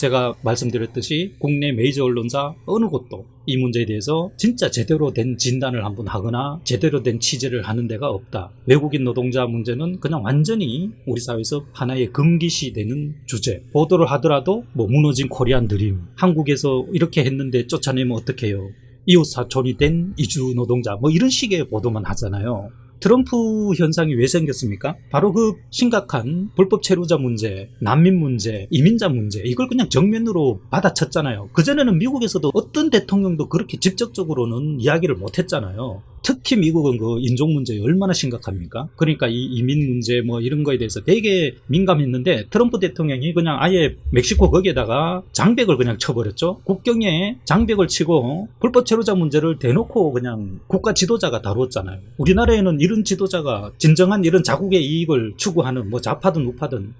제가 말씀드렸듯이 국내 메이저 언론사 어느 곳도 이 문제에 대해서 진짜 제대로 된 진단을 한번 하거나 제대로 된 취재를 하는 데가 없다. 외국인 노동자 문제는 그냥 완전히 우리 사회에서 하나의 금기시 되는 주제. 보도를 하더라도 뭐 무너진 코리안 드림, 한국에서 이렇게 했는데 쫓아내면 어떡해요. 이웃 사촌이 된 이주 노동자, 뭐 이런 식의 보도만 하잖아요. 트럼프 현상이 왜 생겼습니까? 바로 그 심각한 불법 체류자 문제, 난민 문제, 이민자 문제, 이걸 그냥 정면으로 받아쳤잖아요. 그전에는 미국에서도 어떤 대통령도 그렇게 직접적으로는 이야기를 못했잖아요. 특히 미국은 그 인종 문제 얼마나 심각합니까? 그러니까 이 이민 문제 뭐 이런 거에 대해서 되게 민감했는데 트럼프 대통령이 그냥 아예 멕시코 거기에다가 장벽을 그냥 쳐버렸죠. 국경에 장벽을 치고 불법 체류자 문제를 대놓고 그냥 국가 지도자가 다루었잖아요. 우리나라에는 이런 지도자가 진정한 이런 자국의 이익을 추구하는 뭐 좌파든 우파든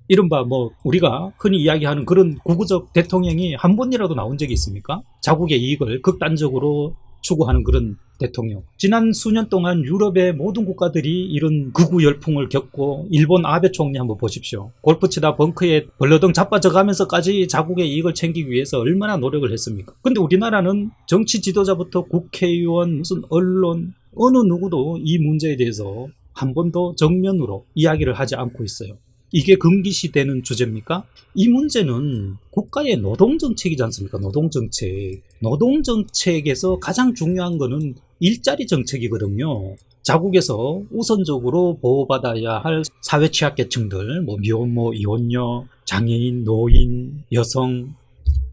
이른바 뭐 우리가 흔히 이야기하는 그런 구구적 대통령이 한 번이라도 나온 적이 있습니까? 자국의 이익을 극단적으로 추구하는 그런 대통령. 지난 수년 동안 유럽의 모든 국가들이 이런 극우 열풍을 겪고 일본 아베 총리 한번 보십시오. 골프 치다 벙커에 벌러덩 자빠져 가면서까지 자국의 이익을 챙기기 위해서 얼마나 노력을 했습니까? 근데 우리나라는 정치 지도자부터 국회의원, 무슨 언론, 어느 누구도 이 문제에 대해서 한 번도 정면으로 이야기를 하지 않고 있어요. 이게 금기시 되는 주제입니까? 이 문제는 국가의 노동정책이지 않습니까? 노동정책. 노동정책에서 가장 중요한 거는 일자리 정책이거든요. 자국에서 우선적으로 보호받아야 할 사회 취약계층들, 뭐 미혼모, 이혼녀, 장애인, 노인, 여성,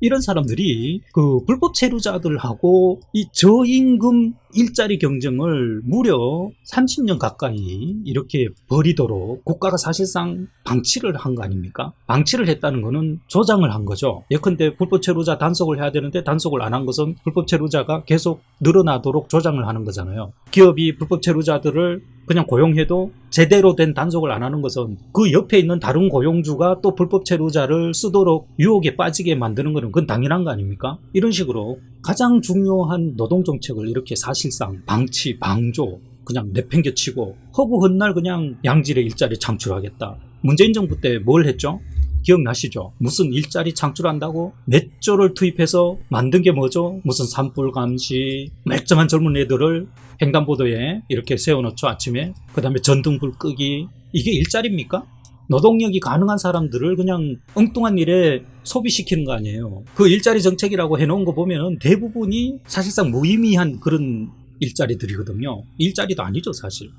이런 사람들이 그 불법 체류자들하고 이 저임금 일자리 경쟁을 무려 30년 가까이 이렇게 벌이도록 국가가 사실상 방치를 한 거 아닙니까? 방치를 했다는 거는 조장을 한 거죠. 예컨대 불법 체류자 단속을 해야 되는데 단속을 안 한 것은 불법 체류자가 계속 늘어나도록 조장을 하는 거잖아요. 기업이 불법 체류자들을 그냥 고용해도 제대로 된 단속을 안 하는 것은 그 옆에 있는 다른 고용주가 또 불법 체류자를 쓰도록 유혹에 빠지게 만드는 것은 그건 당연한 거 아닙니까? 이런 식으로 가장 중요한 노동정책을 이렇게 사실상 방치, 방조, 그냥 내팽개치고 허구헌날 그냥 양질의 일자리 창출하겠다. 문재인 정부 때 뭘 했죠? 기억나시죠? 무슨 일자리 창출한다고 몇 조를 투입해서 만든 게 뭐죠? 무슨 산불 감시, 멀쩡한 젊은 애들을 횡단보도에 이렇게 세워놓죠, 아침에. 그 다음에 전등불 끄기. 이게 일자리입니까? 노동력이 가능한 사람들을 그냥 엉뚱한 일에 소비시키는 거 아니에요. 그 일자리 정책이라고 해놓은 거 보면 대부분이 사실상 무의미한 그런 일자리들이거든요. 일자리도 아니죠, 사실.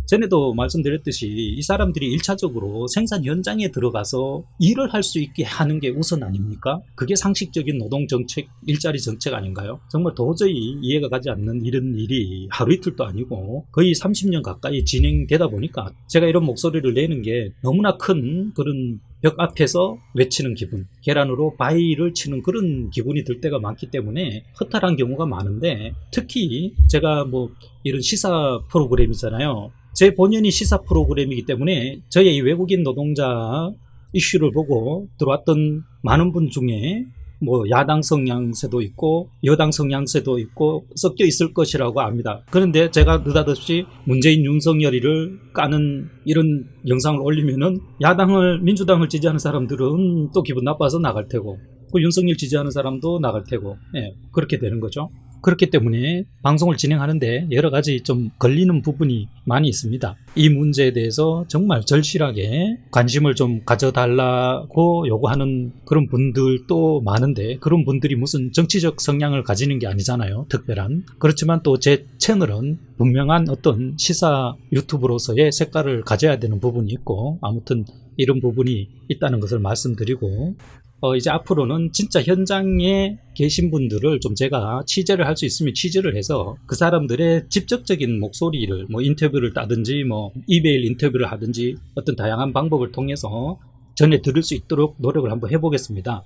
전에도 말씀드렸듯이 이 사람들이 1차적으로 생산 현장에 들어가서 일을 할 수 있게 하는 게 우선 아닙니까? 그게 상식적인 노동정책, 일자리 정책 아닌가요? 정말 도저히 이해가 가지 않는 이런 일이 하루 이틀도 아니고 거의 30년 가까이 진행되다 보니까 제가 이런 목소리를 내는 게 너무나 큰 그런 벽 앞에서 외치는 기분, 계란으로 바위를 치는 그런 기분이 들 때가 많기 때문에 허탈한 경우가 많은데, 특히 제가 뭐 이런 시사 프로그램이잖아요. 제 본연이 시사 프로그램이기 때문에 저의 이 외국인 노동자 이슈를 보고 들어왔던 많은 분 중에 뭐 야당 성향세도 있고 여당 성향세도 있고 섞여 있을 것이라고 압니다. 그런데 제가 느닷없이 문재인 윤석열이를 까는 이런 영상을 올리면은 야당을, 민주당을 지지하는 사람들은 또 기분 나빠서 나갈 테고, 그 윤석열 지지하는 사람도 나갈 테고, 그렇게 되는 거죠. 그렇기 때문에 방송을 진행하는데 여러 가지 좀 걸리는 부분이 많이 있습니다. 이 문제에 대해서 정말 절실하게 관심을 좀 가져달라고 요구하는 그런 분들도 많은데, 그런 분들이 무슨 정치적 성향을 가지는 게 아니잖아요, 특별한. 그렇지만 또 제 채널은 분명한 어떤 시사 유튜브로서의 색깔을 가져야 되는 부분이 있고, 아무튼 이런 부분이 있다는 것을 말씀드리고, 이제 앞으로는 진짜 현장에 계신 분들을 좀 제가 취재를 할 수 있으면 취재를 해서 그 사람들의 직접적인 목소리를 뭐 인터뷰를 따든지 뭐 이메일 인터뷰를 하든지 어떤 다양한 방법을 통해서 전해 들을 수 있도록 노력을 한번 해보겠습니다.